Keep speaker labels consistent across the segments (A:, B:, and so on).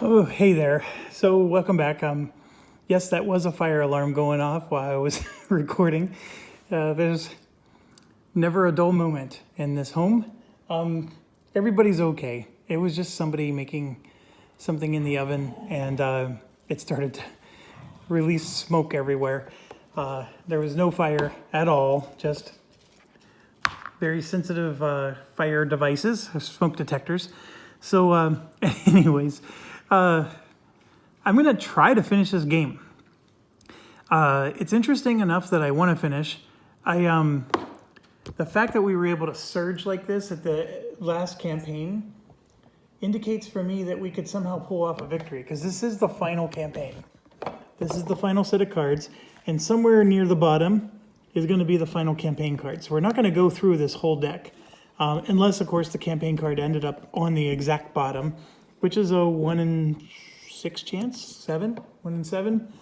A: Oh, hey there. So welcome back. Yes, that was a fire alarm going off while I was recording. There's never a dull moment in this home. Everybody's okay. It was just somebody making something in the oven, and it started to release smoke everywhere. There was no fire at all, just very sensitive fire devices, smoke detectors. So, anyways, I'm going to try to finish this game. It's interesting enough that I want to finish. The fact that we were able to surge like this at the last campaign indicates for me that we could somehow pull off a victory, because this is the final campaign. This is the final set of cards, and somewhere near the bottom is going to be the final campaign card. So we're not going to go through this whole deck, unless, of course, the campaign card ended up on the exact bottom, which is a 1 in 6 chance, 1 in 7.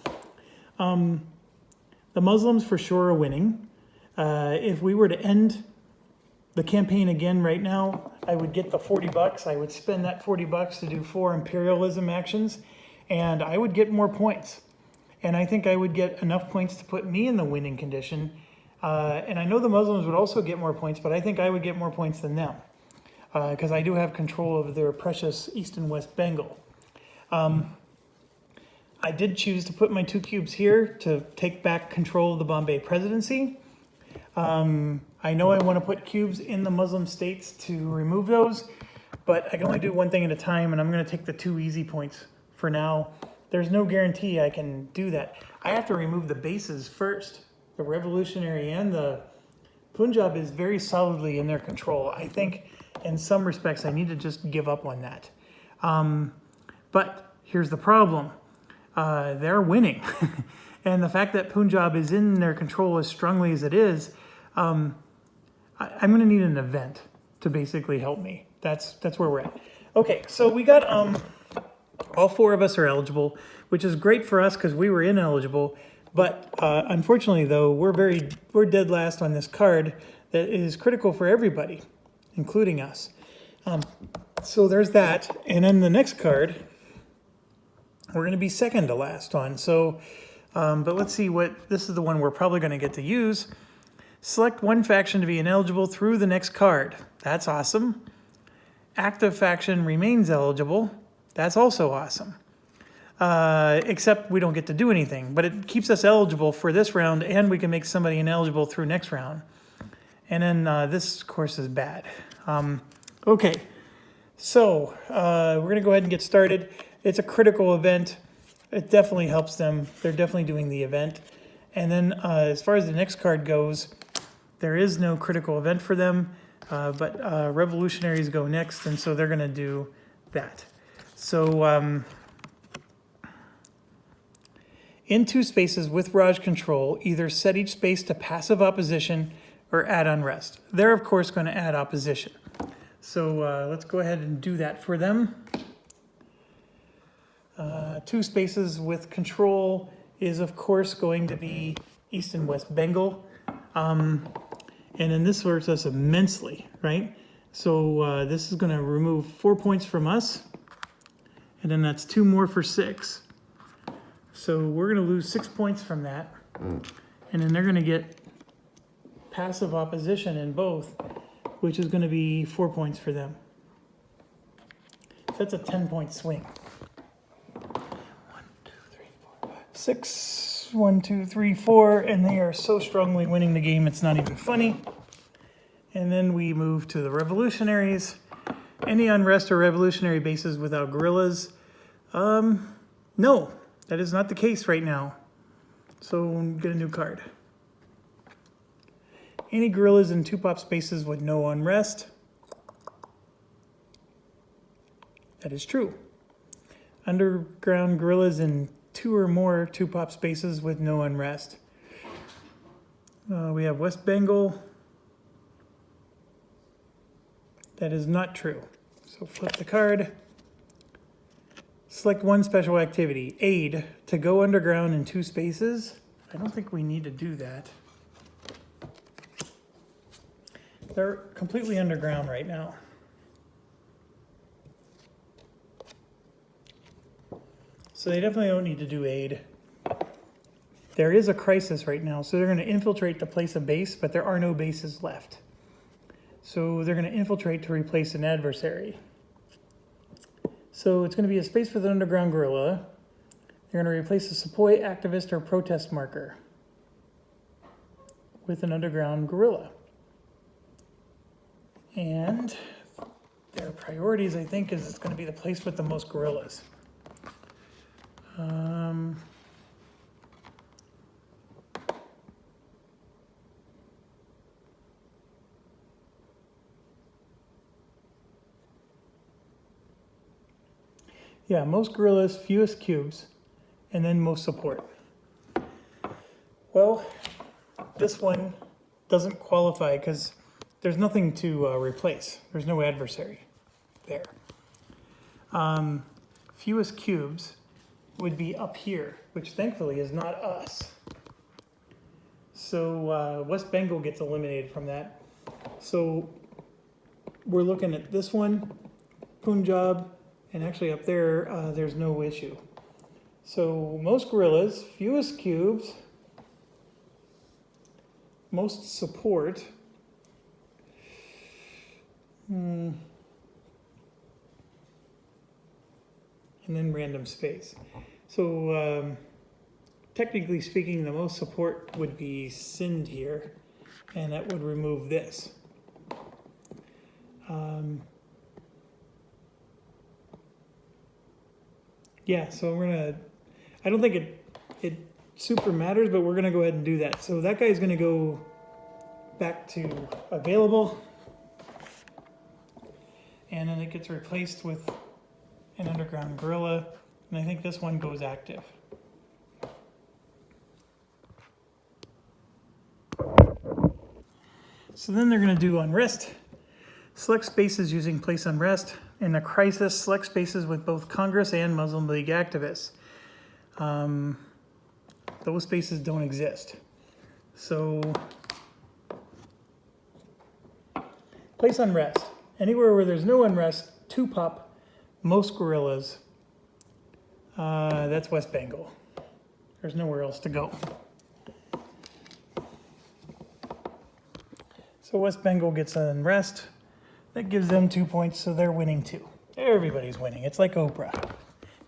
A: The Muslims for sure are winning. If we were to end the campaign again right now, I would get the $40. I would spend that $40 to do 4 imperialism actions, and I would get more points. And I think I would get enough points to put me in the winning condition. And I know the Muslims would also get more points, but I think I would get more points than them, because I do have control of their precious East and West Bengal. I did choose to put my 2 cubes here to take back control of the Bombay presidency. I know I want to put cubes in the Muslim states to remove those, but I can only do one thing at a time, and I'm going to take the 2 easy points for now. There's no guarantee I can do that. I have to remove the bases first. The revolutionary and the Punjab is very solidly in their control. I think in some respects I need to just give up on that. But here's the problem. They're winning. And the fact that Punjab is in their control as strongly as it is, I'm going to need an event to basically help me. That's where we're at. Okay, so we got all 4 of us are eligible, which is great for us because we were ineligible. But unfortunately, though, we're dead last on this card that is critical for everybody, including us. So there's that. And then the next card, we're going to be second to last on. So, but let's see this is the one we're probably going to get to use. Select one faction to be ineligible through the next card. That's awesome. Active faction remains eligible. That's also awesome. Except we don't get to do anything, but it keeps us eligible for this round, and we can make somebody ineligible through next round. And then this, of course, is bad. Okay, so we're going to go ahead and get started. It's a critical event. It definitely helps them. They're definitely doing the event. And then as far as the next card goes, there is no critical event for them, but revolutionaries go next, and so they're going to do that. So in 2 spaces with Raj control, either set each space to passive opposition or add unrest. They're, of course, going to add opposition. So let's go ahead and do that for them. 2 spaces with control is, of course, going to be East and West Bengal. And then this hurts us immensely, right? So this is going to remove 4 points from us. And then that's 2 more for 6. So we're going to lose 6 points from that. And then they're going to get passive opposition in both, which is going to be 4 points for them. So that's a 10-point swing. 1, 2, 3, 4, 5, 6. 1, 2, 3, 4. And they are so strongly winning the game, it's not even funny. And then we move to the revolutionaries. Any unrest or revolutionary bases without guerrillas? No, that is not the case right now. So get a new card. Any guerrillas in 2-pop spaces with no unrest? That is true. Underground guerrillas in 2 or more 2-pop spaces with no unrest. We have West Bengal. That is not true. So flip the card. Select one special activity. Aid to go underground in 2 spaces. I don't think we need to do that. They're completely underground right now. So they definitely don't need to do aid. There is a crisis right now, so they're going to infiltrate to place a base, but there are no bases left. So they're going to infiltrate to replace an adversary. So it's going to be a space with an underground guerrilla. They're going to replace a sepoy, activist, or protest marker with an underground guerrilla. And their priorities, I think, is it's going to be the place with the most guerrillas. Yeah, most guerrillas, fewest cubes, and then most support. Well, this one doesn't qualify because there's nothing to replace. There's no adversary there. Fewest cubes would be up here, which thankfully is not us. So West Bengal gets eliminated from that. So we're looking at this one, Punjab, and actually up there, there's no issue. So most guerrillas, fewest cubes, most support, and then random space. So technically speaking, the most support would be Sind here, and that would remove this. Yeah, so we're gonna, I don't think it super matters, but we're gonna go ahead and do that. So that guy's gonna go back to available, and then it gets replaced with an underground guerrilla, and I think this one goes active. So then they're gonna do unrest. Select spaces using place unrest. In the crisis, select spaces with both Congress and Muslim League activists. Those spaces don't exist. So, place unrest. Anywhere where there's no unrest, 2 pop, most guerrillas. That's West Bengal. There's nowhere else to go. So West Bengal gets an unrest. That gives them 2 points, so they're winning too. Everybody's winning. It's like Oprah.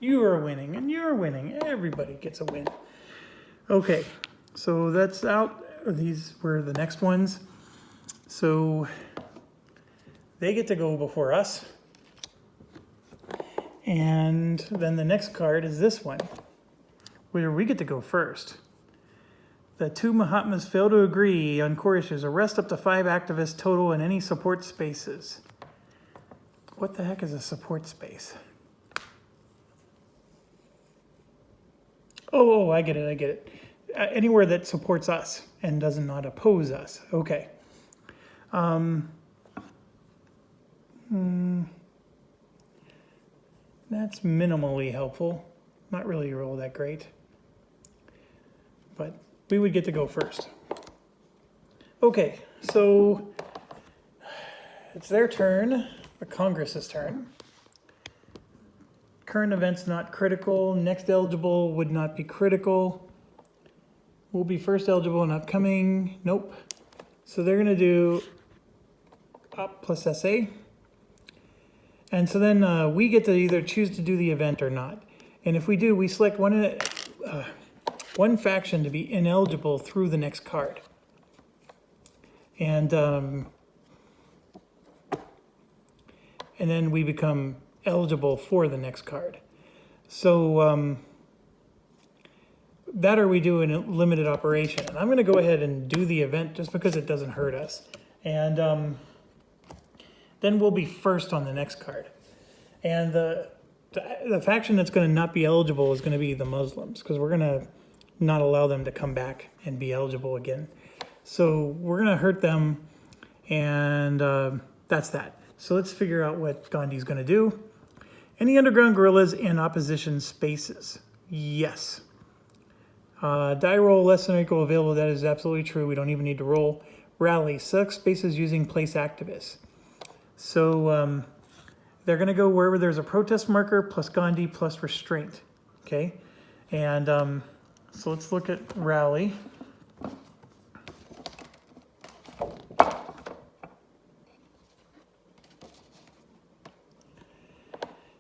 A: You are winning, and you're winning. Everybody gets a win. Okay, so that's out. These were the next ones. So they get to go before us. And then the next card is this one, where we get to go first. The 2 Mahatmas fail to agree on core issues. Arrest up to 5 activists total in any support spaces. What the heck is a support space? Oh, I get it. Anywhere that supports us and does not oppose us. Okay. That's minimally helpful. Not really all that great. But we would get to go first. Okay, so it's their turn, the Congress's turn. Current events not critical. Next eligible would not be critical. Will be first eligible and upcoming. Nope. So they're going to do up plus SA. And so then we get to either choose to do the event or not. And if we do, we select one faction to be ineligible through the next card. And then we become eligible for the next card. So that or we do a limited operation. And I'm going to go ahead and do the event just because it doesn't hurt us. And then we'll be first on the next card. And the faction that's going to not be eligible is going to be the Muslims, because we're going to not allow them to come back and be eligible again. So we're going to hurt them, and that's that. So let's figure out what Gandhi's going to do. Any underground guerrillas in opposition spaces? Yes. Die roll less than or equal available. That is absolutely true. We don't even need to roll. Rally. Select spaces using place activists. So they're going to go wherever there's a protest marker plus Gandhi plus restraint. okay? And so let's look at rally.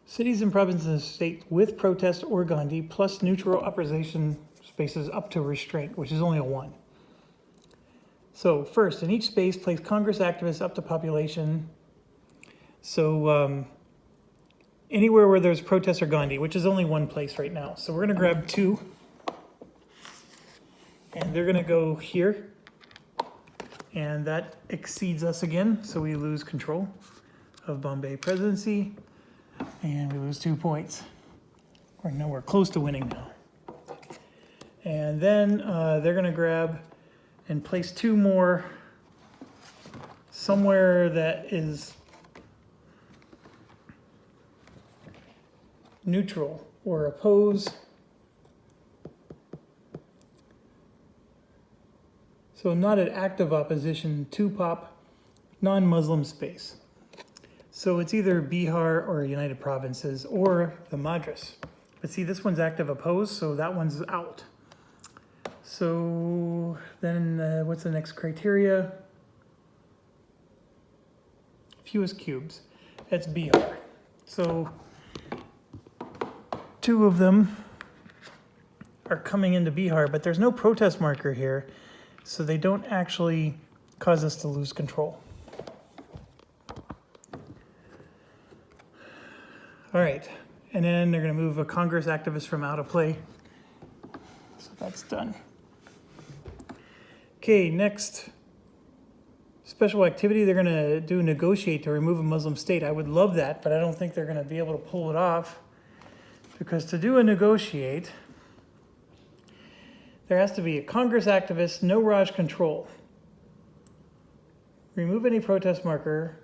A: Cities and provinces and states with protest or Gandhi plus neutral opposition spaces up to restraint, which is only a 1. So first, in each space, place Congress activists up to population. So anywhere where there's protest or Gandhi, which is only 1 place right now. So we're gonna grab 2, and they're gonna go here, and that exceeds us again, so we lose control of Bombay presidency. And we lose 2 points. We're nowhere close to winning now. And then they're going to grab and place 2 more somewhere that is neutral or oppose. So not an active opposition, 2 pop, non-Muslim space. So it's either Bihar or United Provinces or the Madras. But see, this one's active opposed, so that one's out. So then what's the next criteria? Fewest cubes. That's Bihar. So 2 of them are coming into Bihar, but there's no protest marker here, so they don't actually cause us to lose control. All right, and then they're going to move a Congress activist from out of play. So that's done. Okay, next special activity, they're going to do negotiate to remove a Muslim state. I would love that, but I don't think they're going to be able to pull it off, because to do a negotiate, there has to be a Congress activist, no Raj control. Remove any protest marker,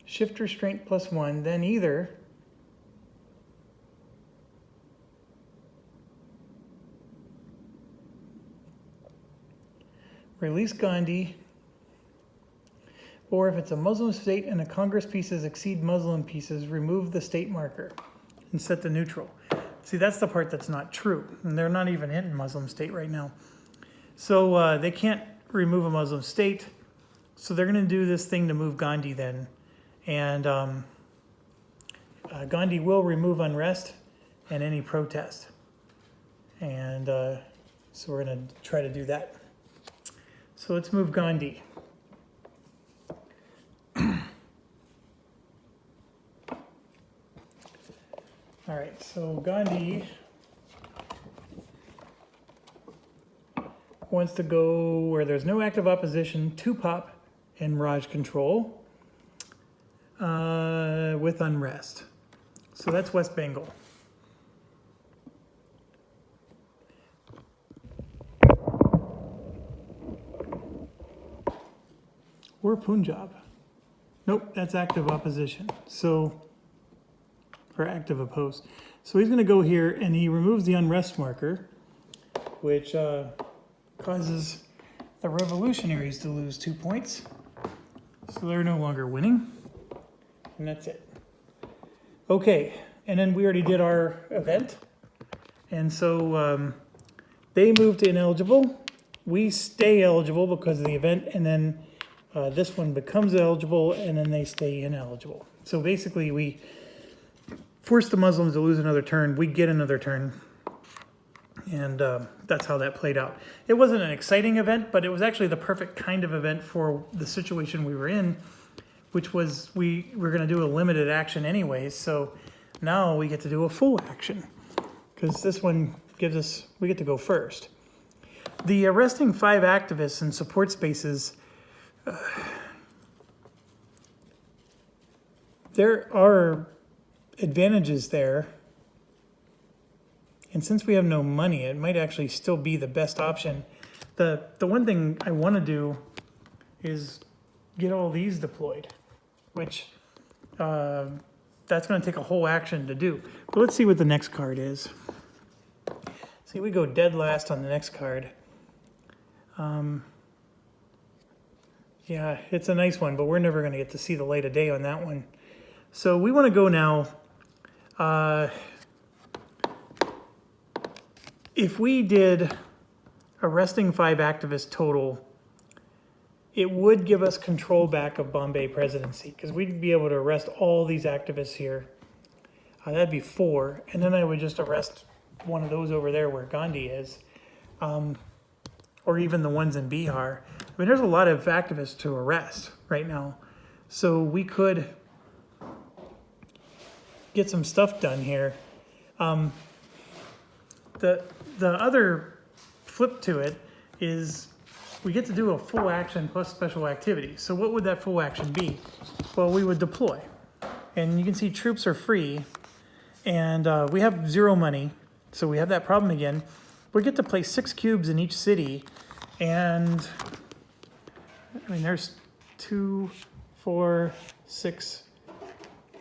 A: shift restraint +1, then either release Gandhi, or if it's a Muslim state and the Congress pieces exceed Muslim pieces, remove the state marker and set the neutral. See, that's the part that's not true, and they're not even in Muslim state right now. So they can't remove a Muslim state, so they're going to do this thing to move Gandhi then. And Gandhi will remove unrest and any protest. And so we're going to try to do that. So let's move Gandhi. All right, so Gandhi wants to go where there's no active opposition, 2 pop and Raj control. With unrest. So that's West Bengal. Or Punjab. Nope, that's active opposition. So, or active opposed. So he's going to go here and he removes the unrest marker, which causes the revolutionaries to lose 2 points. So they're no longer winning. And that's it. Okay, and then we already did our event. And so they moved to ineligible. We stay eligible because of the event, and then this one becomes eligible, and then they stay ineligible. So basically we force the Muslims to lose another turn. We get another turn. And that's how that played out. It wasn't an exciting event, but it was actually the perfect kind of event for the situation we were in, which was we were going to do a limited action anyways. So now we get to do a full action because this one gives us, we get to go first. The arresting 5 activists in support spaces, there are advantages there. And since we have no money, it might actually still be the best option. The one thing I want to do is get all these deployed, which that's going to take a whole action to do. But let's see what the next card is. See, we go dead last on the next card. Yeah, it's a nice one, but we're never going to get to see the light of day on that one. So we want to go now. if we did arresting 5 activists total, it would give us control back of Bombay presidency, because we'd be able to arrest all these activists here. That'd be 4, and then I would just arrest one of those over there where Gandhi is, or even the ones in Bihar. I mean, there's a lot of activists to arrest right now, so we could get some stuff done here. The other flip to it is we get to do a full action plus special activity. So what would that full action be? Well, we would deploy. And you can see troops are free, and we have 0 money, so we have that problem again. We get to place 6 cubes in each city, and I mean, there's 2, 4, 6,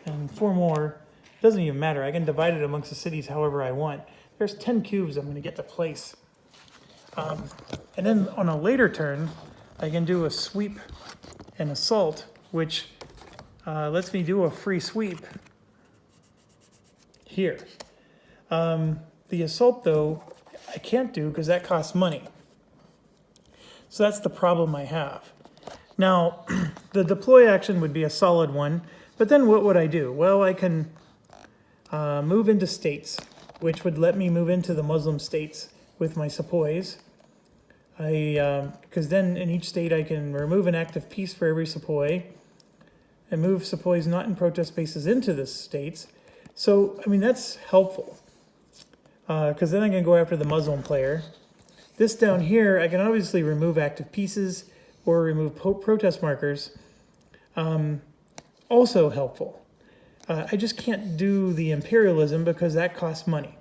A: and 4 more. Doesn't even matter. I can divide it amongst the cities however I want. There's 10 cubes I'm going to get to place. And then on a later turn, I can do a sweep and assault, which lets me do a free sweep here. The assault, though, I can't do because that costs money. So that's the problem I have. Now, the deploy action would be a solid one, but then what would I do? Well, I can move into states, which would let me move into the Muslim states with my sepoys. Because then in each state I can remove an act of peace for every sepoy and move sepoys not in protest spaces into the states. So, I mean, that's helpful. Because then I can go after the Muslim player. This down here, I can obviously remove active pieces or remove protest markers. Also helpful. I just can't do the imperialism because that costs money.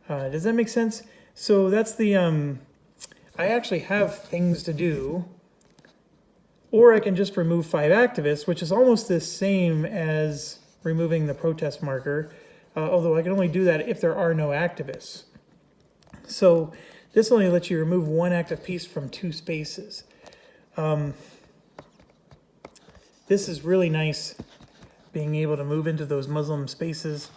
A: Does that make sense? So that's the, I actually have things to do, or I can just remove 5 activists, which is almost the same as removing the protest marker, although I can only do that if there are no activists. So this only lets you remove 1 active piece from 2 spaces. This is really nice, being able to move into those Muslim spaces.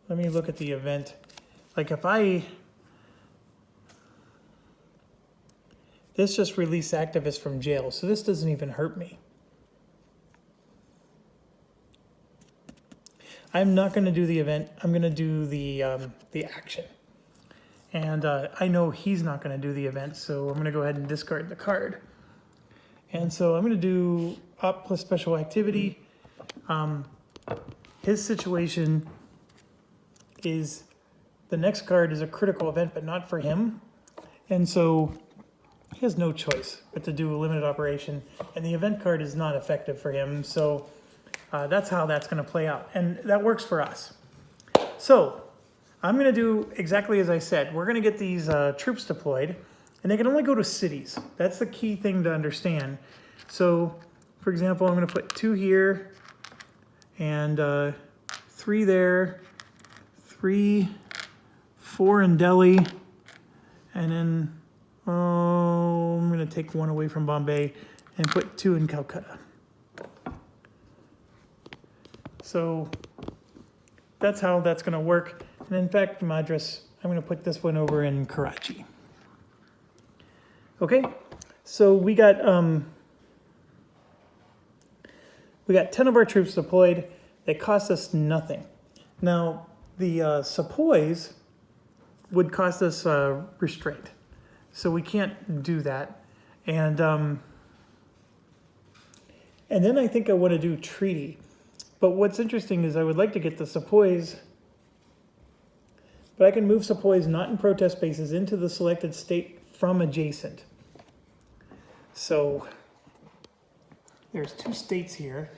A: Let me look at the event. Like this just released activists from jail, so this doesn't even hurt me. I'm not going to do the event. I'm going to do the action. And I know he's not going to do the event, so I'm going to go ahead and discard the card. And so I'm going to do op plus special activity. His situation is the next card is a critical event, but not for him. And so he has no choice but to do a limited operation. And the event card is not effective for him. So that's how that's going to play out. And that works for us. So I'm going to do exactly as I said. We're going to get these troops deployed. And they can only go to cities. That's the key thing to understand. So, for example, I'm going to put 2 here and 3 there. 3, 4 in Delhi, and then I'm going to take 1 away from Bombay and put 2 in Calcutta. So that's how that's going to work. And in fact, Madras, I'm going to put this one over in Karachi. Okay, so we got 10 of our troops deployed. They cost us nothing. Now, the sepoys would cost us restraint, so we can't do that. And then I think I want to do treaty. But what's interesting is I would like to get the sepoys, but I can move sepoys not in protest spaces into the selected state from adjacent. So there's 2 states here.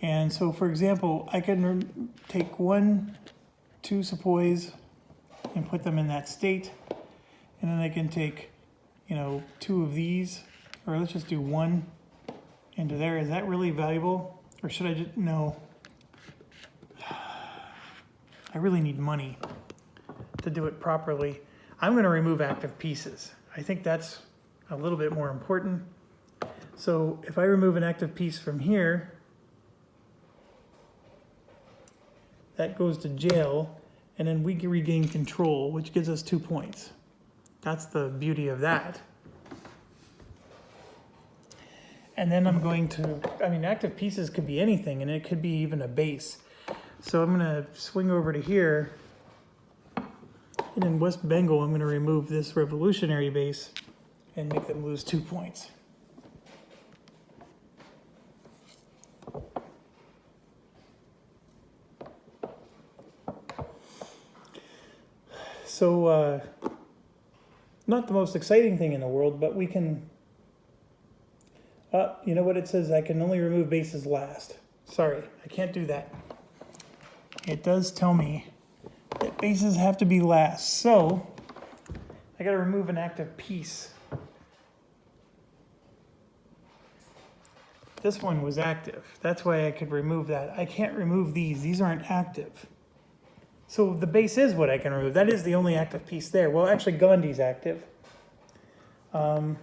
A: And so, for example, I can take 2 sepoys and put them in that state. And then I can take, 2 of these, or let's just do 1 into there. Is that really valuable? Or should I just, no. I really need money to do it properly. I'm going to remove active pieces. I think that's a little bit more important. So if I remove an active piece from here, that goes to jail, and then we regain control, which gives us 2 points. That's the beauty of that. And then I'm going to, I mean, active pieces could be anything, and it could be even a base. So I'm going to swing over to here, and in West Bengal, I'm going to remove this revolutionary base and make them lose 2 points. So, not the most exciting thing in the world, but we can, you know what it says? I can only remove bases last. Sorry, I can't do that. It does tell me that bases have to be last. So, I got to remove an active piece. This one was active. That's why I could remove that. I can't remove these. These aren't active. So the base is what I can remove. That is the only active piece there. Well, actually, Gandhi's active. I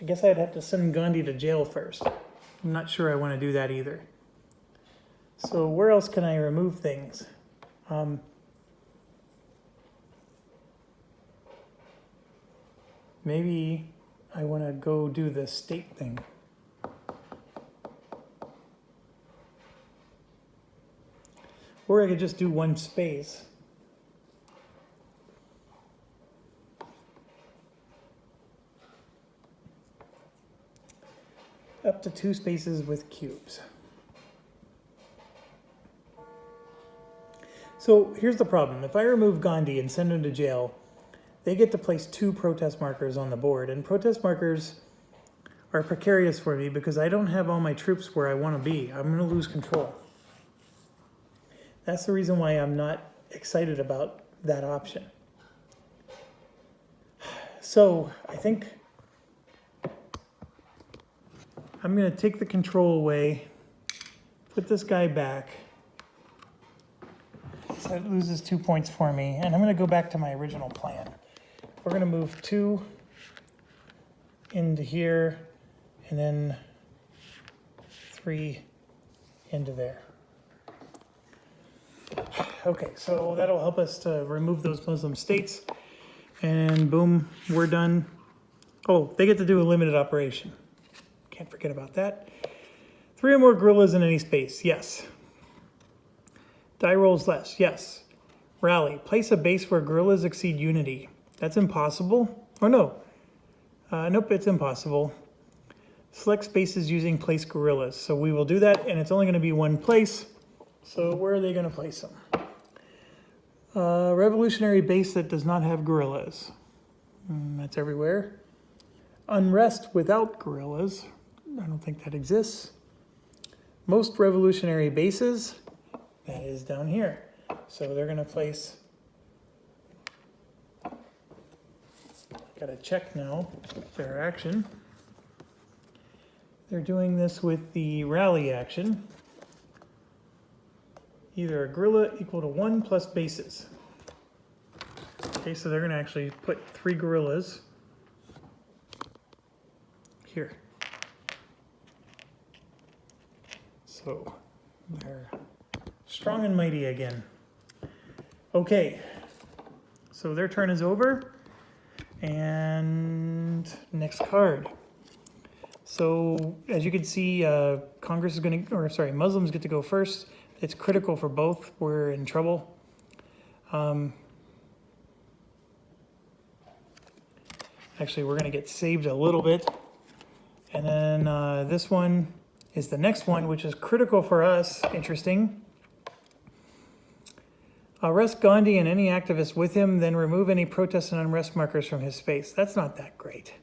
A: guess I'd have to send Gandhi to jail first. I'm not sure I want to do that either. So where else can I remove things? Maybe I want to go do the state thing. Or I could just do one space. Up to 2 spaces with cubes. So here's the problem. If I remove Gandhi and send him to jail, they get to place 2 protest markers on the board. And protest markers are precarious for me because I don't have all my troops where I want to be. I'm going to lose control. That's the reason why I'm not excited about that option. So I think I'm going to take the control away, put this guy back, so it loses 2 points for me, and I'm going to go back to my original plan. We're going to move 2 into here, and then 3 into there. Okay, so that'll help us to remove those Muslim states, and boom, we're done. Oh, they get to do a limited operation. Can't forget about that. 3 or more guerrillas in any space, yes. Die rolls less, yes. Rally, place a base where guerrillas exceed unity. That's impossible. Or no, nope, it's impossible. Select spaces using place guerrillas. So we will do that, and it's only going to be one place. So where are they going to place them? Revolutionary base that does not have guerrillas. That's everywhere. Unrest without guerrillas. I don't think that exists. Most revolutionary bases, that is down here. So they're going to place, got to check now their action. They're doing this with the rally action. Either a guerrilla equal to 1 plus bases. Okay, so they're going to actually put 3 guerrillas here. So they're strong and mighty again. Okay, so their turn is over. And next card. So as you can see, Congress is going to, or sorry, Muslims get to go first. It's critical for both. We're in trouble. Actually, we're going to get saved a little bit. And then this one is the next one, which is critical for us. Interesting. Arrest Gandhi and any activists with him, then remove any protest and unrest markers from his space. That's not that great.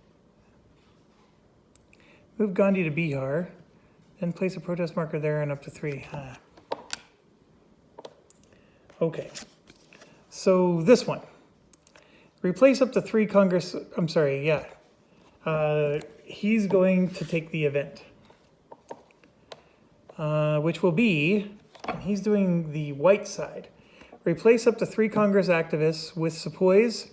A: Move Gandhi to Bihar, then place a protest marker there and up to 3. Okay, so this one. Replace up to 3 Congress, I'm sorry, yeah. He's going to take the event, which will be, and he's doing the white side. Replace up to 3 Congress activists with sepoys,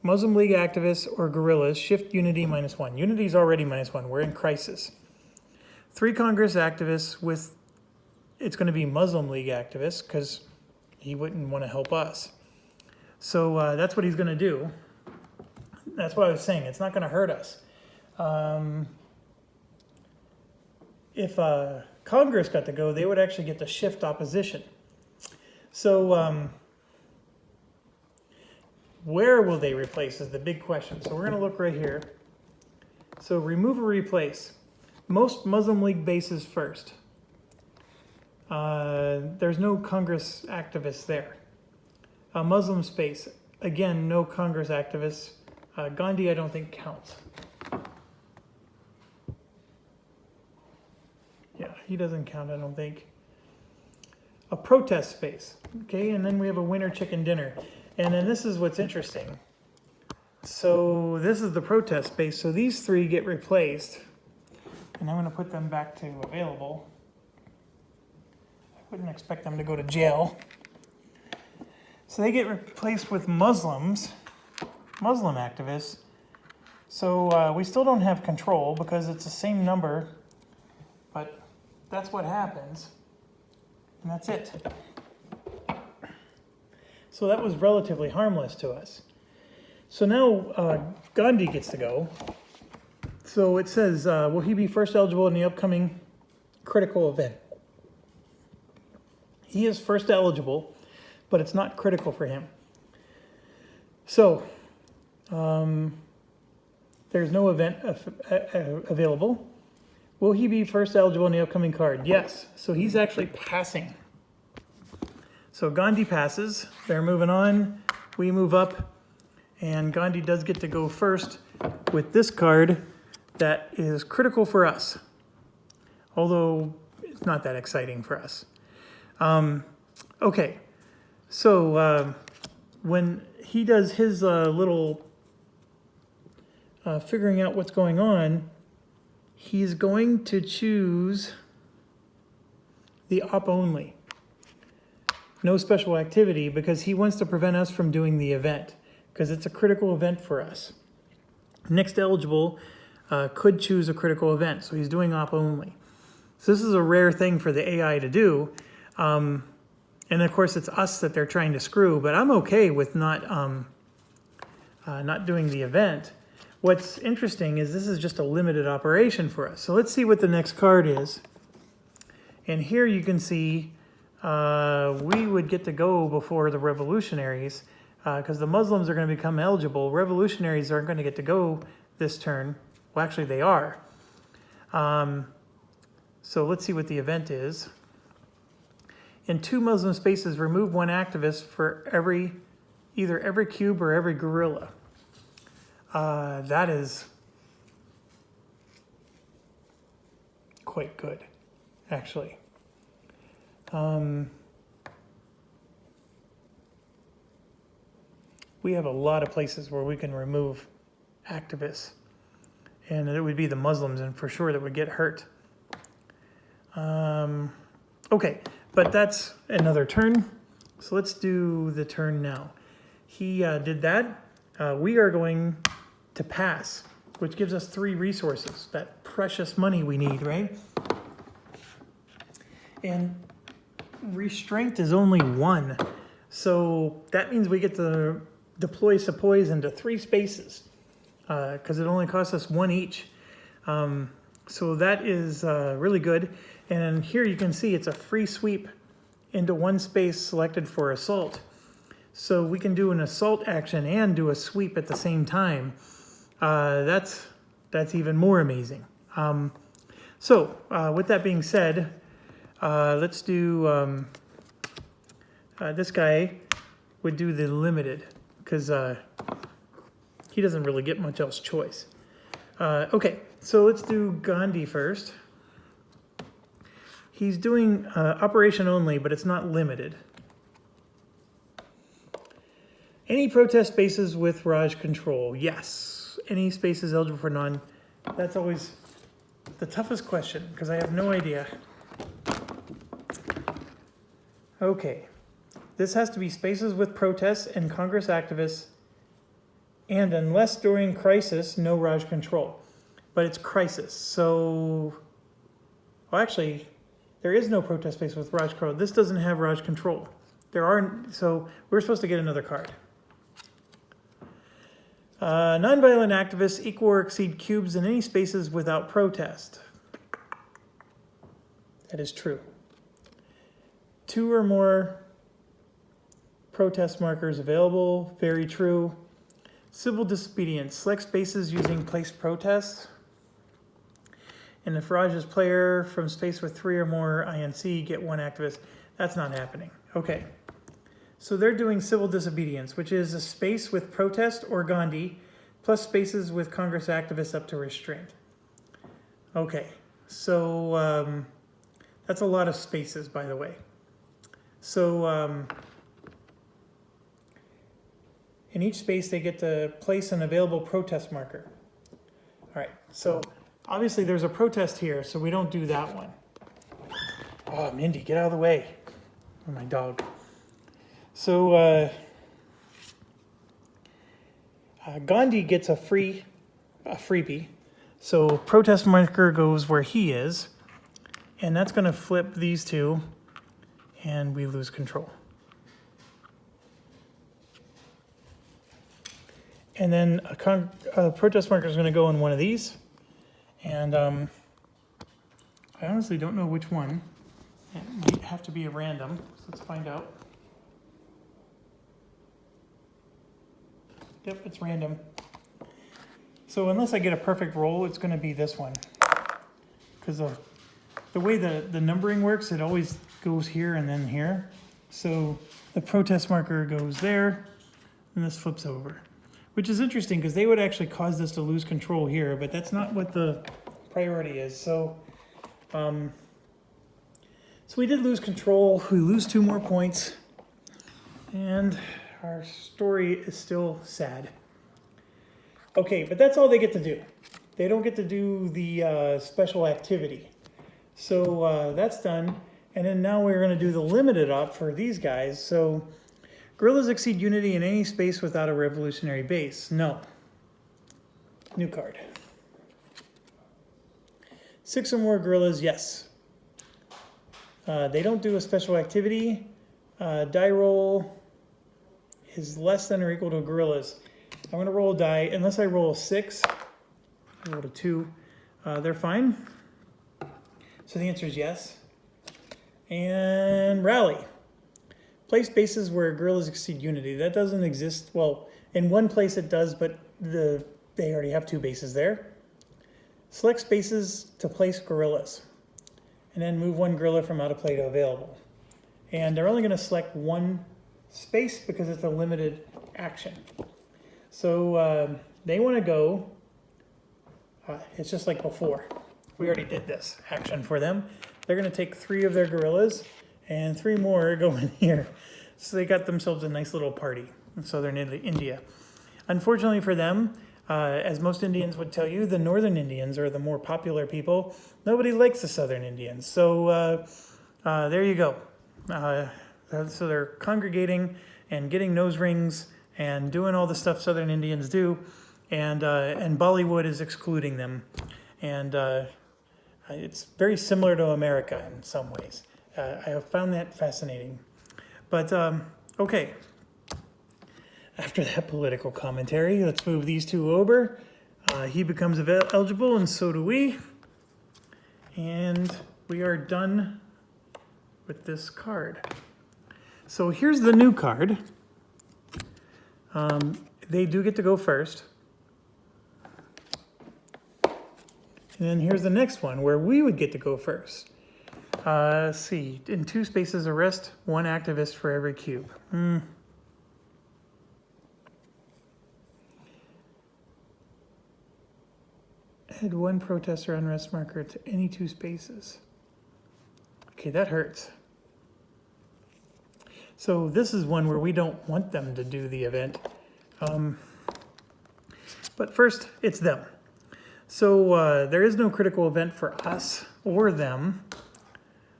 A: Muslim League activists, or guerrillas. Shift unity -1. Unity is already -1. We're in crisis. 3 Congress activists with it's going to be Muslim League activists because he wouldn't want to help us. So that's what he's going to do. That's what I was saying. It's not going to hurt us. If Congress got to go, they would actually get to shift opposition. So where will they replace is the big question. So we're going to look right here. So remove or replace. Most Muslim League bases first. There's no Congress activists there. Muslim space. Again, no Congress activists. Gandhi, I don't think counts. Yeah, he doesn't count, I don't think. A protest space. Okay, and then we have a winner chicken dinner. And then this is what's interesting. So this is the protest space. So these three get replaced. And I'm going to put them back to available. I wouldn't expect them to go to jail. So they get replaced with Muslim activists. So we still don't have control because it's the same number, but that's what happens. And that's it. So that was relatively harmless to us. So now Gandhi gets to go. So it says, will he be first eligible in the upcoming critical event? He is first eligible, but it's not critical for him. So there's no event available. Will he be first eligible in the upcoming card? Yes. So he's actually passing. So Gandhi passes. They're moving on. We move up. And Gandhi does get to go first with this card that is critical for us. Although it's not that exciting for us. Okay. So when he does his little figuring out what's going on, he's going to choose the op only. No special activity because he wants to prevent us from doing the event because it's a critical event for us. Next eligible could choose a critical event, so he's doing op only. So this is a rare thing for the AI to do. And of course it's us that they're trying to screw, but I'm okay with not doing the event. What's interesting is this is just a limited operation for us. So let's see what the next card is. And here you can see we would get to go before the revolutionaries because the Muslims are going to become eligible. Revolutionaries aren't going to get to go this turn. Well, actually they are. So let's see what the event is. In 2 Muslim spaces, remove 1 activist for either every cube or every gorilla. That is quite good, actually. We have a lot of places where we can remove activists, and it would be the Muslims, and for sure that would get hurt. Okay, but that's another turn. So let's do the turn now. He did that. We are going to pass, which gives us 3 resources, that precious money we need, right? And restraint is only 1. So that means we get to deploy sepoys into 3 spaces because it only costs us 1 each. So that is really good. And here you can see it's a free sweep into 1 space selected for assault. So we can do an assault action and do a sweep at the same time. That's even more amazing. So with that being said, let's do this guy would do the limited because he doesn't really get much else choice. Okay, so let's do Gandhi first. He's doing operation only, but it's not limited. Any protest spaces with Raj control? Yes. Any spaces eligible for none? That's always the toughest question because I have no idea. Okay. This has to be spaces with protests and Congress activists, and unless during crisis, no Raj control. But it's crisis, so... Well, actually, There is no protest space with Raj control. This doesn't have Raj control. There aren't, so we're supposed to get another card. Nonviolent activists equal or exceed cubes in any spaces without protest. That is true. 2 or more protest markers available. Very true. Civil disobedience. Select spaces using placed protests. And if Raj is player from space with 3 or more INC, get 1 activist. That's not happening. Okay. So they're doing civil disobedience, which is a space with protest or Gandhi, plus spaces with Congress activists up to restraint. Okay. So that's a lot of spaces, by the way. So in each space, they get to place an available protest marker. All right. So obviously, there's a protest here, so we don't do that one. Oh, Mindy, get out of the way. Oh, my dog. So Gandhi gets a freebie. So protest marker goes where he is, and that's going to flip these two, and we lose control. And then a protest marker is going to go in one of these. And I honestly don't know which one. It might have to be a random. So let's find out. Yep, it's random. So unless I get a perfect roll, it's going to be this one. Because the way the numbering works, it always goes here and then here. So the protest marker goes there, and this flips over. Which is interesting because they would actually cause this to lose control here, but that's not what the priority is. So we did lose control. We lose 2 more points, and our story is still sad. Okay, but that's all they get to do. They don't get to do the special activity. So that's done. And then now we're going to do the limited op for these guys. So guerrillas exceed unity in any space without a revolutionary base. No. New card. 6 or more guerrillas, yes. They don't do a special activity. Die roll is less than or equal to guerrillas. I'm going to roll a die. Unless I roll a 6, I rolled a 2. They're fine. So the answer is yes. And rally. Place bases where guerrillas exceed unity. That doesn't exist. Well, in one place it does, but they already have 2 bases there. Select spaces to place guerrillas. And then move 1 guerrilla from out of play to available. And they're only going to select 1 space because it's a limited action. So they want to go, it's just like before. We already did this action for them. They're going to take 3 of their guerrillas, and 3 more go in here. So they got themselves a nice little party in southern India. Unfortunately for them, as most Indians would tell you, the northern Indians are the more popular people. Nobody likes the southern Indians. So there you go. So they're congregating and getting nose rings and doing all the stuff southern Indians do. And Bollywood is excluding them. And it's very similar to America in some ways. I have found that fascinating. But, okay. After that political commentary, let's move these 2 over. He becomes eligible, and so do we. And we are done with this card. So here's the new card. They do get to go first. And then here's the next one, where we would get to go first. Let's see. In 2 spaces, arrest 1 activist for every cube. Add 1 protest or unrest marker to any 2 spaces. Okay, that hurts. So this is one where we don't want them to do the event. But first, it's them. So there is no critical event for us or them.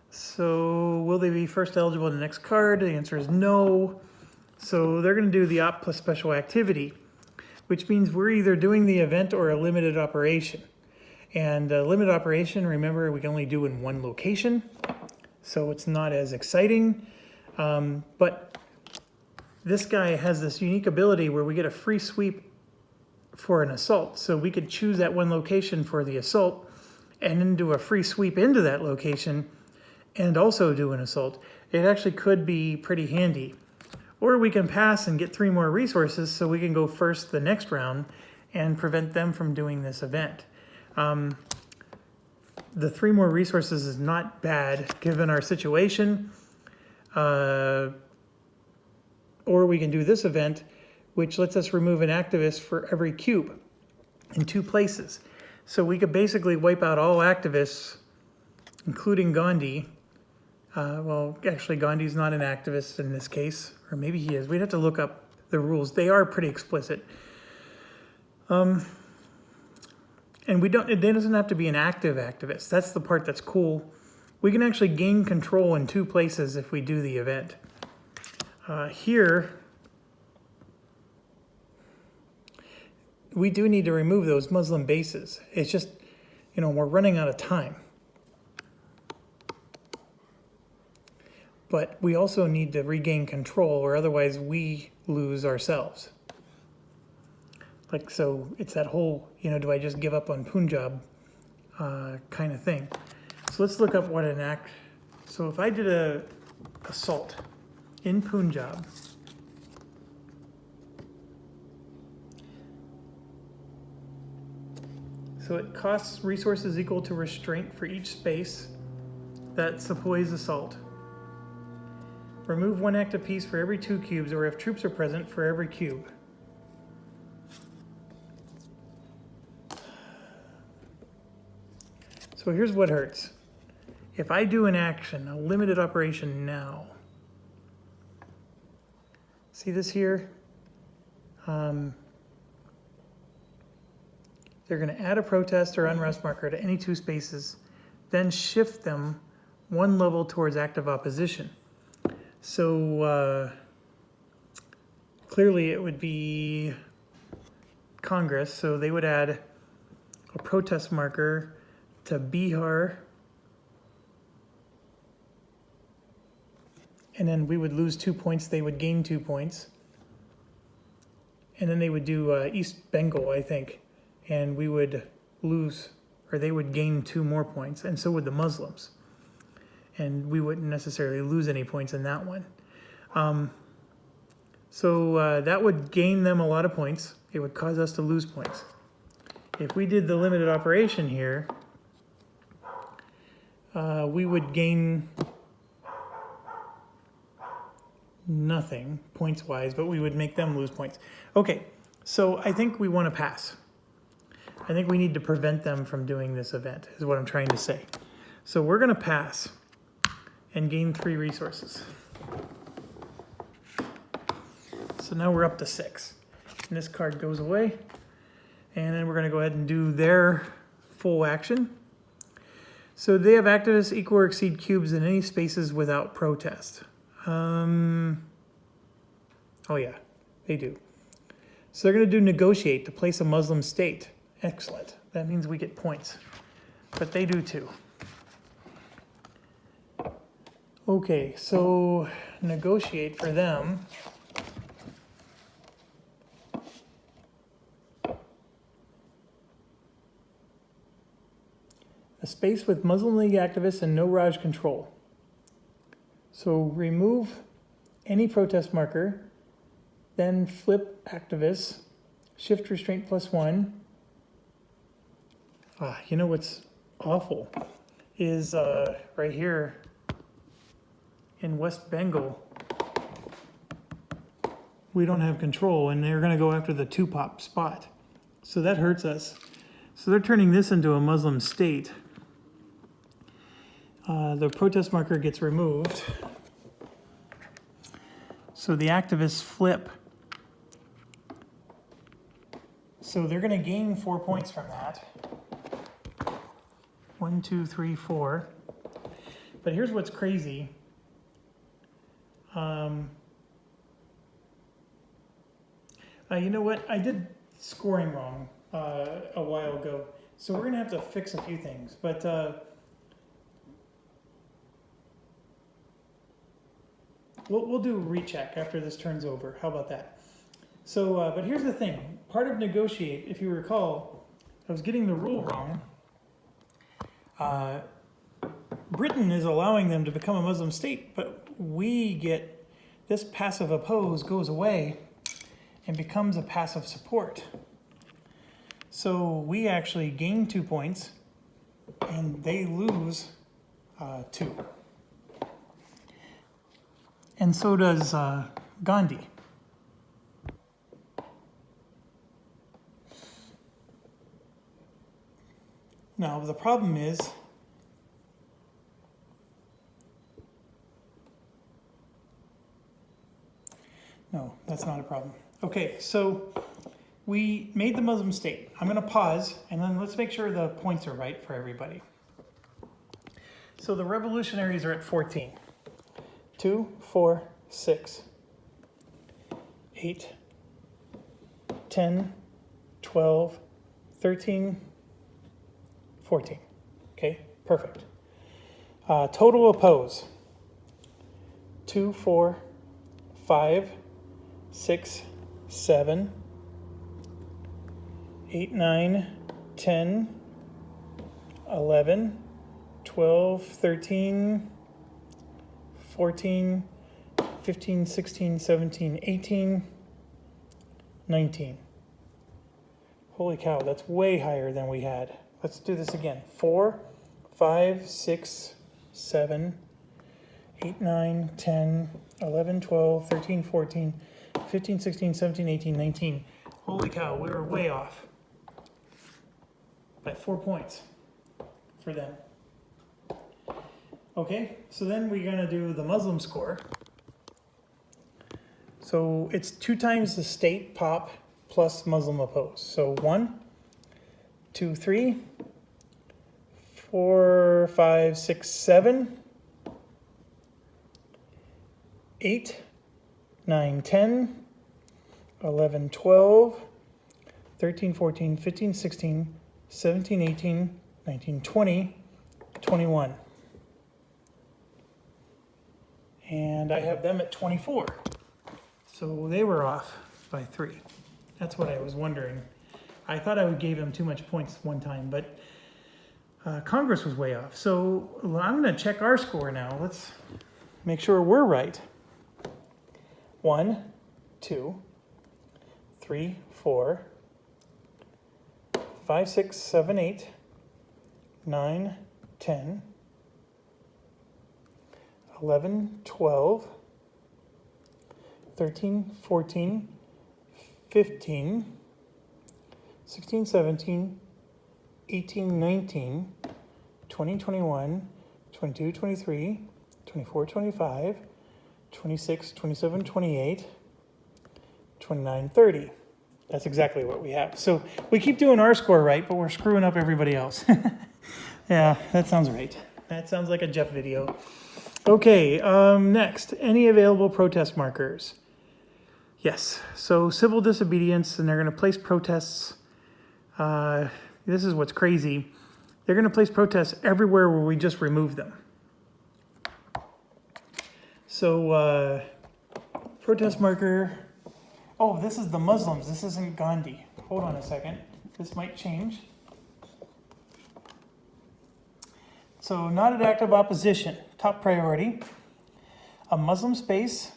A: So will they be first eligible to the next card? The answer is no. So they're going to do the op plus special activity, which means we're either doing the event or a limited operation. And limited operation, remember, we can only do in 1 location. so it's not as exciting. But this guy has this unique ability where we get a free sweep for an assault. So we could choose that one location for the assault and then do a free sweep into that location and also do an assault. It actually could be pretty handy. Or we can pass and get 3 more resources so we can go first the next round and prevent them from doing this event. The 3 more resources is not bad given our situation. Or we can do this event, which lets us remove an activist for every cube in 2 places. So we could basically wipe out all activists, including Gandhi. Well, actually, Gandhi's not an activist in this case, or maybe he is. We'd have to look up the rules. They are pretty explicit. And it doesn't have to be an active activist. That's the part that's cool. We can actually gain control in 2 places if we do the event. Here, we do need to remove those Muslim bases. It's just, we're running out of time. But we also need to regain control, or otherwise we lose ourselves. Like, so it's that whole, do I just give up on Punjab kind of thing. So let's look up what an act. So if I did a assault in Punjab, so it costs resources equal to restraint for each space that supplies assault. Remove 1 active piece for every 2 cubes, or if troops are present, for every cube. So here's what hurts. If I do an action, a limited operation now, see this here? They're going to add a protest or unrest marker to any 2 spaces, then shift them 1 level towards active opposition. So clearly it would be Congress, so they would add a protest marker to Bihar, and then we would lose 2 points, they would gain 2 points, and then they would do East Bengal, I think, and we would lose, or they would gain 2 more points, and so would the Muslims. And we wouldn't necessarily lose any points in that one. So that would gain them a lot of points. It would cause us to lose points. If we did the limited operation here, we would gain nothing points-wise, but we would make them lose points. Okay, so I think we want to pass. I think we need to prevent them from doing this event, is what I'm trying to say. So we're going to pass and gain 3 resources. So now we're up to 6. And this card goes away. And then we're going to go ahead and do their full action. So they have activists equal or exceed cubes in any spaces without protest. Oh yeah, they do. So they're going to do negotiate to place a Muslim state. Excellent. That means we get points. But they do too. Okay, so negotiate for them. A space with Muslim League activists and no Raj control. So remove any protest marker, then flip activists, shift restraint +1. You know what's awful is right here in West Bengal, we don't have control, and they're going to go after the 2-pop spot. So that hurts us. So they're turning this into a Muslim state. The protest marker gets removed. So the activists flip. So they're going to gain 4 points from that. 1, 2, 3, 4. But here's what's crazy. You know what? I did scoring wrong a while ago. So we're going to have to fix a few things. But we'll do a recheck after this turns over. How about that? So, but here's the thing. Part of negotiate, if you recall, I was getting the rule wrong. Britain is allowing them to become a Muslim state, but we get this passive oppose goes away and becomes a passive support. So we actually gain 2 points and they lose 2. And so does Gandhi. Now the problem is no, that's not a problem. Okay, so we made the Muslim state. I'm going to pause and then let's make sure the points are right for everybody. So the revolutionaries are at 14. 2, 4, 6, 8, 10, 12, 13, 14. Okay, perfect. Total oppose. 2, 4, 5, 6, 7, 8, 9, 10, 11, 12, 13, 14, 15, 16, 17, 18, 19. Holy cow, that's way higher than we had. Let's do this again. 4, 5, 6, 7, 8, 9, 10, 11, 12, 13, 14, 15, 16, 17, 18, 19. Holy cow, we were way off by 4 points for them. Okay, so then we're going to do the Muslim score. So it's 2 times the state pop plus Muslim oppose. So 1, 2, 3, 4, 5, 6, 7, 8, 9, 10, 11, 12, 13, 14, 15, 16, 17, 18, 19, 20, 21. And I have them at 24. So they were off by 3. That's what I was wondering. I thought I gave them too much points one time, but Congress was way off. So I'm going to check our score now. Let's make sure we're right. 1, 2, 3, 4, 5, 6, 7, 8, 9, 10, 11, 12, 13, 14, 15, 16, 17, 18, 19, 20, 21, 22, 23, 24, 25, 26, 27, 28, 29, 30. That's exactly what we have. So we keep doing our score right, but we're screwing up everybody else. Yeah, that sounds right. That sounds like a Jeff video. Okay, next, any available protest markers? Yes, so civil disobedience, and they're going to place protests. This is what's crazy. They're going to place protests everywhere where we just remove them. So, protest marker. Oh, this is the Muslims. This isn't Gandhi. Hold on a second. This might change. So, not an active opposition. Top priority. A Muslim space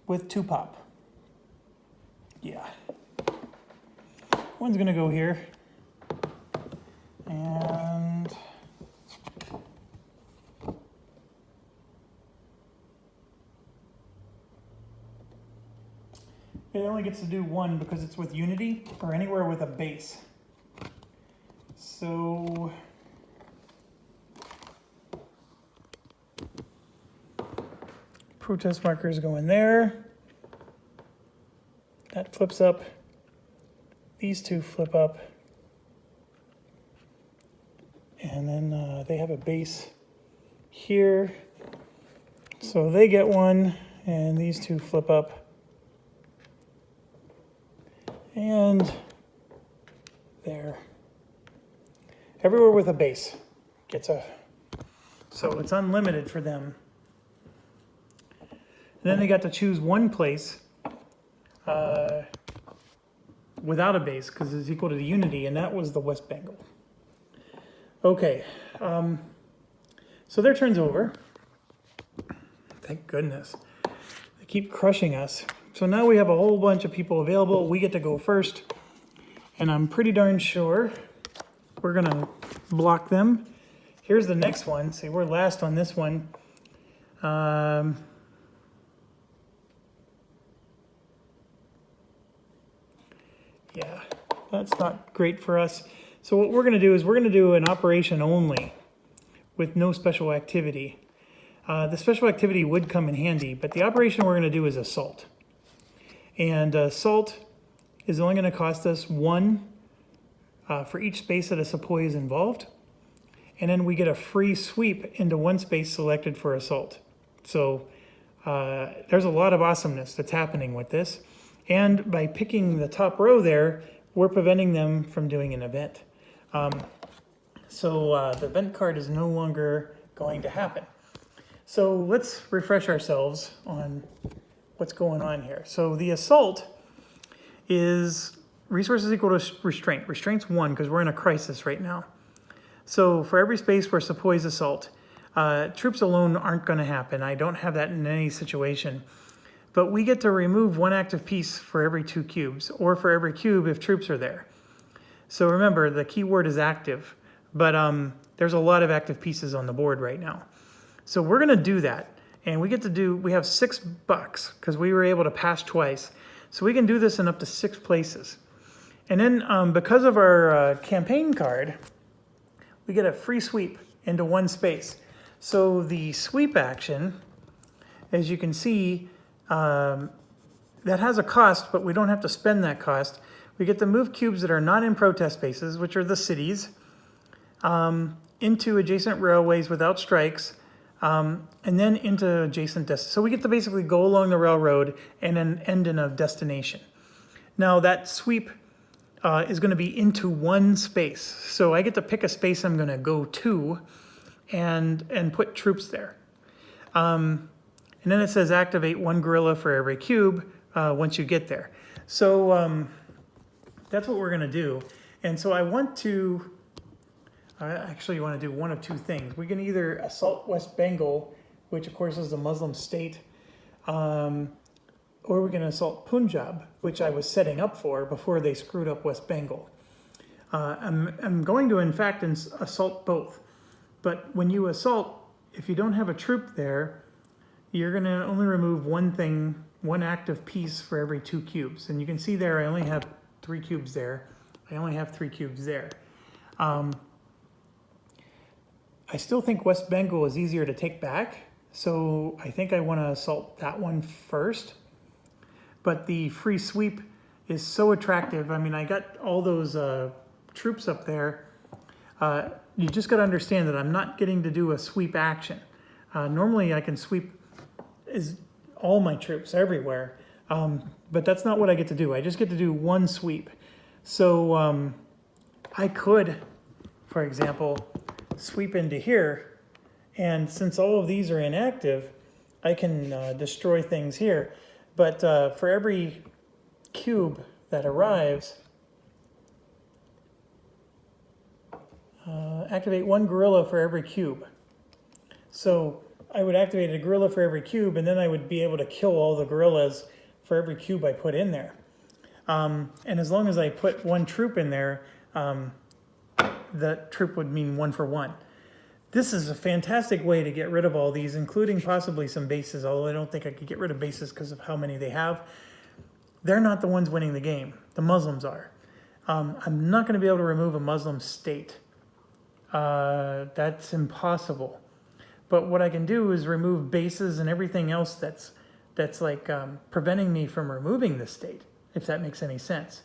A: with 2 pop. Yeah. One's going to go here. And it only gets to do 1 because it's with unity or anywhere with a base. So protest markers go in there. That flips up. These 2 flip up. And then they have a base here. So they get 1, and these 2 flip up. And there. Everywhere with a base gets a... So it's unlimited for them. And then they got to choose one place without a base because it's equal to the unity, and that was the West Bengal. Okay, so their turn's over. Thank goodness. They keep crushing us. So now we have a whole bunch of people available. We get to go first, and I'm pretty darn sure we're gonna block them. Here's the next one. See, we're last on this one. Yeah, that's not great for us. So what we're gonna do is we're gonna do an operation only with no special activity. The special activity would come in handy, but the operation we're gonna do is assault. And assault is only gonna cost us 1 for each space that a sepoy is involved. And then we get a free sweep into one space selected for assault. So there's a lot of awesomeness that's happening with this. And by picking the top row there, we're preventing them from doing an event. So the event card is no longer going to happen. So let's refresh ourselves on what's going on here. So the assault is resources equal to restraint. Restraint's 1 because we're in a crisis right now. So for every space where sepoys assault, troops alone aren't going to happen. I don't have that in any situation. But we get to remove 1 active piece for every 2 cubes, or for every cube if troops are there. So remember, the key word is active, but there's a lot of active pieces on the board right now. So we're going to do that, and we have $6 because we were able to pass twice. So we can do this in up to 6 places. And then because of our campaign card, we get a free sweep into 1 space. So the sweep action, as you can see, that has a cost, but we don't have to spend that cost. We get to move cubes that are not in protest spaces, which are the cities, into adjacent railways without strikes, and then into adjacent destinations. So we get to basically go along the railroad and then end in a destination. Now that sweep is going to be into 1 space. So I get to pick a space I'm going to go to and put troops there. And then it says activate 1 guerrilla for every cube once you get there. So that's what we're going to do. And so I actually want to do one of 2 things. We can either assault West Bengal, which of course is a Muslim state, or we can assault Punjab, which I was setting up for before they screwed up West Bengal. I'm going to, in fact, assault both. But when you assault, if you don't have a troop there, you're going to only remove 1 active piece for every 2 cubes. And you can see there I only have 3 cubes there. I only have 3 cubes there. I still think West Bengal is easier to take back, so I think I want to assault that one first. But the free sweep is so attractive. I mean, I got all those troops up there. You just got to understand that I'm not getting to do a sweep action. Normally I can sweep all my troops everywhere, but that's not what I get to do. I just get to do 1 sweep. So I could, for example, sweep into here, and since all of these are inactive, I can destroy things here. But for every cube that arrives, activate 1 guerrilla for every cube. So I would activate a guerrilla for every cube, and then I would be able to kill all the guerrillas for every cube I put in there. And as long as I put 1 troop in there, that troop would mean 1 for 1. This is a fantastic way to get rid of all these, including possibly some bases, although I don't think I could get rid of bases because of how many they have. They're not the ones winning the game. The Muslims are. I'm not going to be able to remove a Muslim state. That's impossible. But what I can do is remove bases and everything else that's like preventing me from removing the state, if that makes any sense.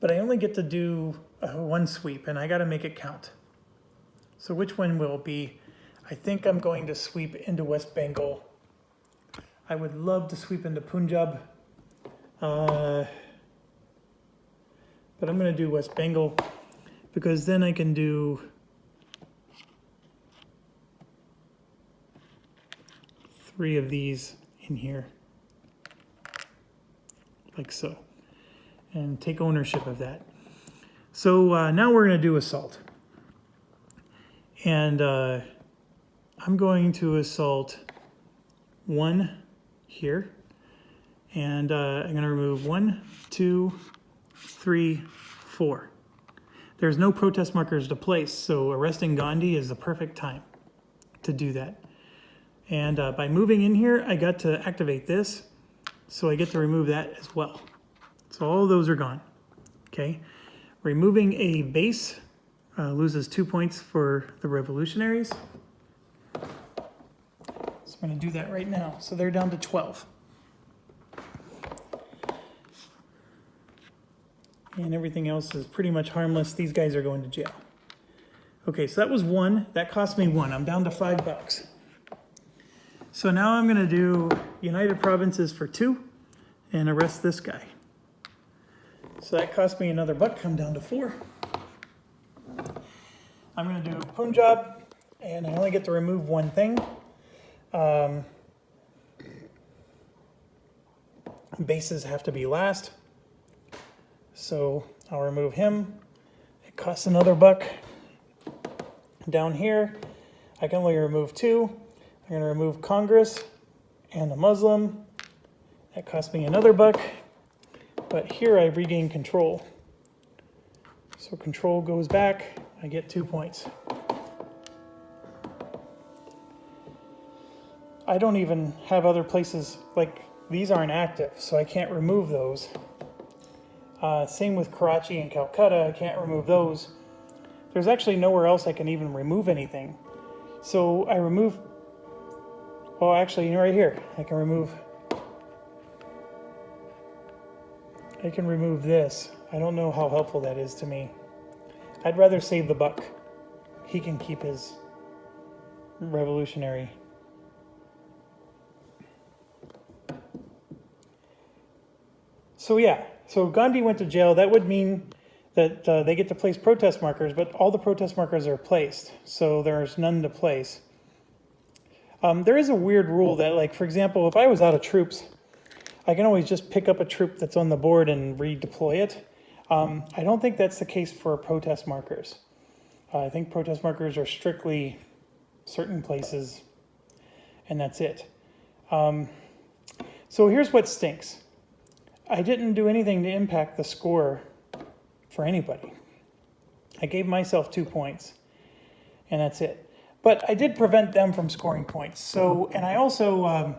A: But I only get to do 1 sweep, and I got to make it count. So which one will it be? I think I'm going to sweep into West Bengal. I would love to sweep into Punjab. But I'm going to do West Bengal, because then I can do 3 of these in here, like so, and take ownership of that. So now we're going to do assault. And I'm going to assault 1 here. And I'm going to remove 1, 2, 3, 4. There's no protest markers to place, so arresting Gandhi is the perfect time to do that. And by moving in here, I got to activate this, so I get to remove that as well. So all of those are gone. Okay, removing a base loses 2 points for the revolutionaries. So I'm going to do that right now. So they're down to 12. And everything else is pretty much harmless. These guys are going to jail. Okay, so that was 1. That cost me 1. I'm down to $5. So now I'm going to do United Provinces for 2 and arrest this guy. So that cost me another $1. I'm down to 4. I'm going to do Punjab, and I only get to remove 1 thing. Bases have to be last. So I'll remove him. It costs another $1. Down here, I can only remove 2. I'm going to remove Congress and a Muslim. That cost me another $1. But here I regain control. So control goes back. I get 2 points. I don't even have other places, like these aren't active, so I can't remove those. Same with Karachi and Calcutta, I can't remove those. There's actually nowhere else I can even remove anything. So I remove, well actually, you know, right here, I can remove this. I don't know how helpful that is to me. I'd rather save the $1. He can keep his revolutionary. So yeah, so Gandhi went to jail. That would mean that they get to place protest markers, but all the protest markers are placed, so there's none to place. There is a weird rule that, like, for example, if I was out of troops, I can always just pick up a troop that's on the board and redeploy it. I don't think that's the case for protest markers. I think protest markers are strictly certain places, and that's it. So here's what stinks. I didn't do anything to impact the score for anybody. I gave myself 2 points, and that's it. But I did prevent them from scoring points. So, and I also,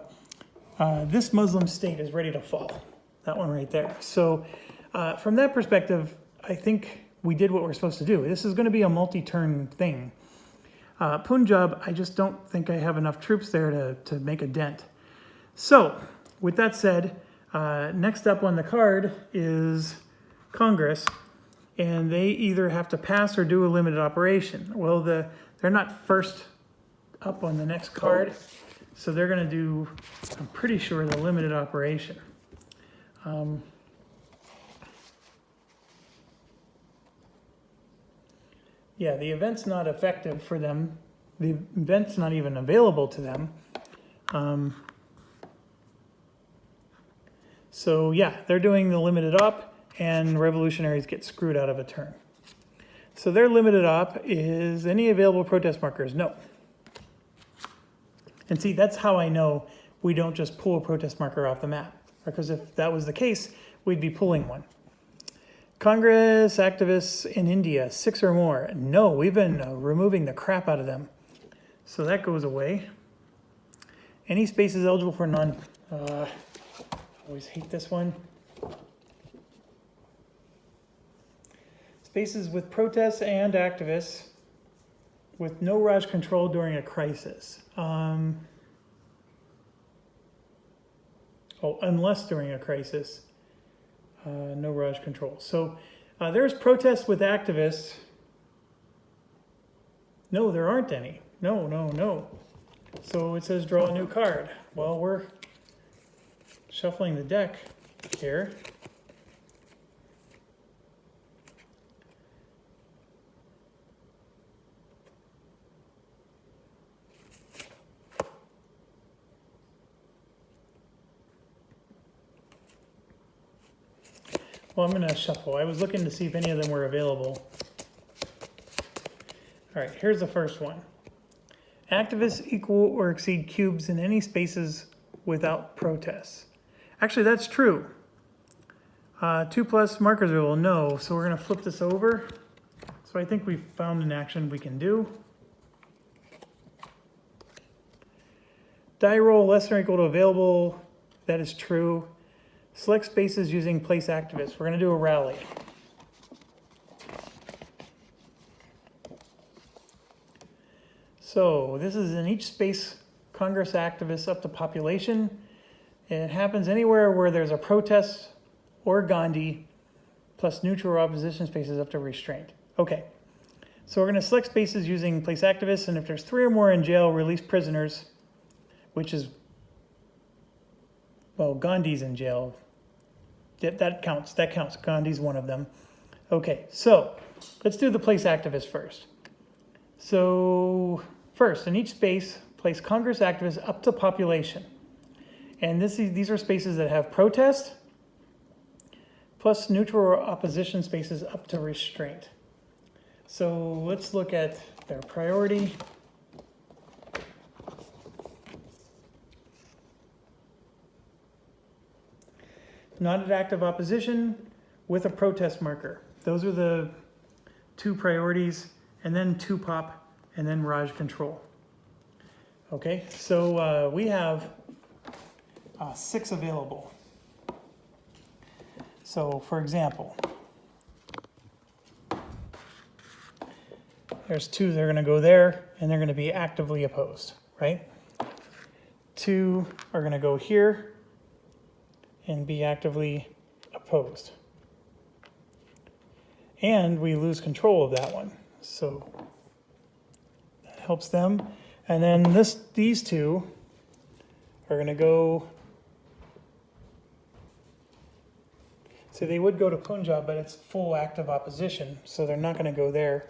A: this Muslim state is ready to fall. That one right there. So from that perspective, I think we did what we're supposed to do. This is going to be a multi-turn thing. Punjab, I just don't think I have enough troops there to make a dent. So with that said, next up on the card is Congress, and they either have to pass or do a limited operation. Well, they're not first up on the next card, so they're going to do, I'm pretty sure, the limited operation. Yeah, the event's not effective for them. The event's not even available to them. So yeah, they're doing the limited op, and revolutionaries get screwed out of a turn. So their limited op is any available protest markers? No. And see, that's how I know we don't just pull a protest marker off the map, because if that was the case, we'd be pulling one. Congress activists in India, 6 or more. No, we've been removing the crap out of them. So that goes away. Any spaces eligible for non... always hate this one. Spaces with protests and activists with no Raj control during a crisis. Unless during a crisis, no Raj control. So there's protests with activists. No, there aren't any. No. So it says draw a new card. Well, we're shuffling the deck here. Well, I'm going to shuffle. I was looking to see if any of them were available. All right, here's the first one. Activists equal or exceed cubes in any spaces without protests. Actually, that's true. 2+ markers rule, no. So we're going to flip this over. So I think we've found an action we can do. Die roll less than or equal to available. That is true. Select spaces using place activists. We're going to do a rally. So this is in each space, Congress activists up to population. It happens anywhere where there's a protest or Gandhi, plus neutral or opposition spaces up to restraint. Okay, so we're going to select spaces using place activists, and if there's 3 or more in jail, release prisoners, which is, well, Gandhi's in jail. That counts. Gandhi's one of them. Okay, so let's do the place activists first. So first, in each space, place Congress activists up to population. And these are spaces that have protest, plus neutral or opposition spaces up to restraint. So let's look at their priority. Not at active opposition with a protest marker. Those are the 2 priorities, and then 2 pop, and then Raj control. Okay, so we have 6 available. So for example, there's 2 that are going to go there, and they're going to be actively opposed, right? 2 are going to go here and be actively opposed. And we lose control of that one. So that helps them. And then these 2 are going to go, so they would go to Punjab, but it's full active opposition, so they're not going to go there.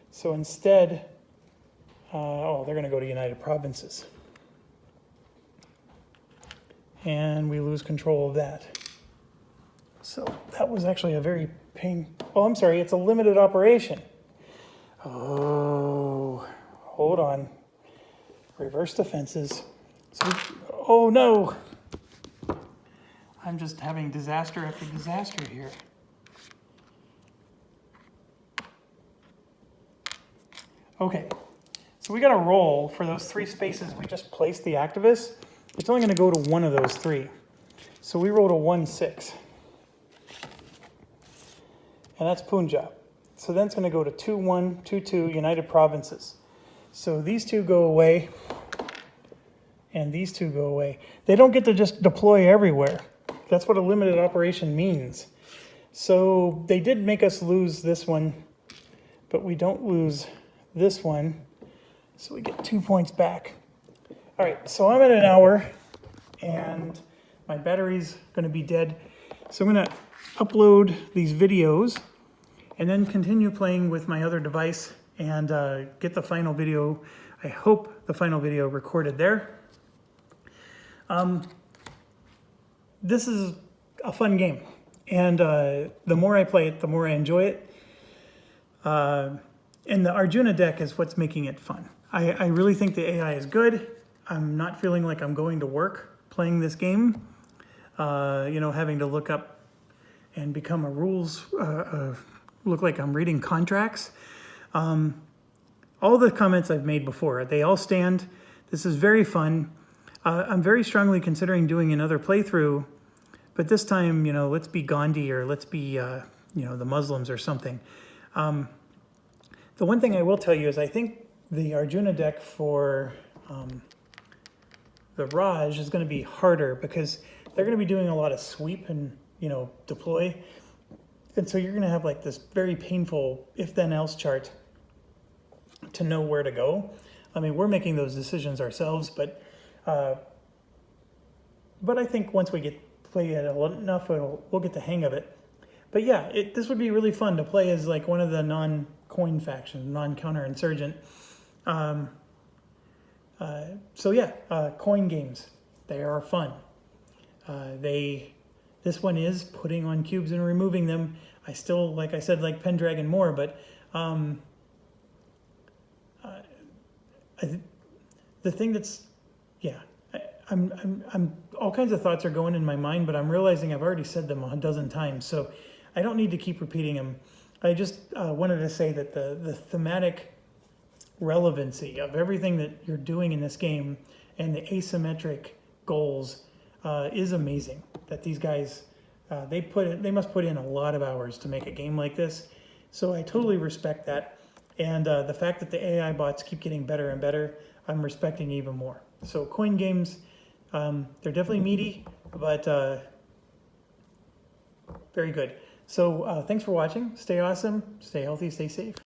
A: So instead, they're going to go to United Provinces. And we lose control of that. So that was actually a very oh, I'm sorry, it's a limited operation. Oh, hold on. Reverse defenses. So oh no. I'm just having disaster after disaster here. Okay, so we got a roll for those 3 spaces we just placed the activists. It's only going to go to one of those 3. So we rolled a 1-6. And that's Punjab. So then it's going to go to 2-1, 2-2, United Provinces. So these 2 go away, and these 2 go away. They don't get to just deploy everywhere. That's what a limited operation means. So they did make us lose this one, but we don't lose this one. So we get 2 points back. All right, so I'm at an hour, and my battery's going to be dead. So I'm going to upload these videos and then continue playing with my other device and get the final video. I hope the final video recorded there. This is a fun game, and the more I play it, the more I enjoy it. And the Arjuna deck is what's making it fun. I really think the AI is good. I'm not feeling like I'm going to work playing this game. Having to look up and become a rules, look like I'm reading contracts. All the comments I've made before, they all stand. This is very fun. I'm very strongly considering doing another playthrough, but this time, let's be Gandhi or let's be, the Muslims or something. The one thing I will tell you is I think the Arjuna deck for the Raj is going to be harder because they're going to be doing a lot of sweep and, deploy. And so you're going to have like this very painful if-then-else chart to know where to go. I mean, we're making those decisions ourselves, but I think once we play it enough, we'll get the hang of it. But yeah, this would be really fun to play as like one of the non-coin factions, non-counterinsurgent. Coin games, they are fun. They This one is putting on cubes and removing them. I still, like I said, like Pendragon more, but the thing that's, yeah, I'm all kinds of thoughts are going in my mind, but I'm realizing I've already said them a dozen times, so I don't need to keep repeating them. I just wanted to say that the thematic relevancy of everything that you're doing in this game and the asymmetric goals is amazing. That these guys they must put in a lot of hours to make a game like this. So I totally respect that, and the fact that the AI bots keep getting better and better, I'm respecting even more. So coin games, they're definitely meaty, but very good. So thanks for watching. Stay awesome, stay healthy, stay safe.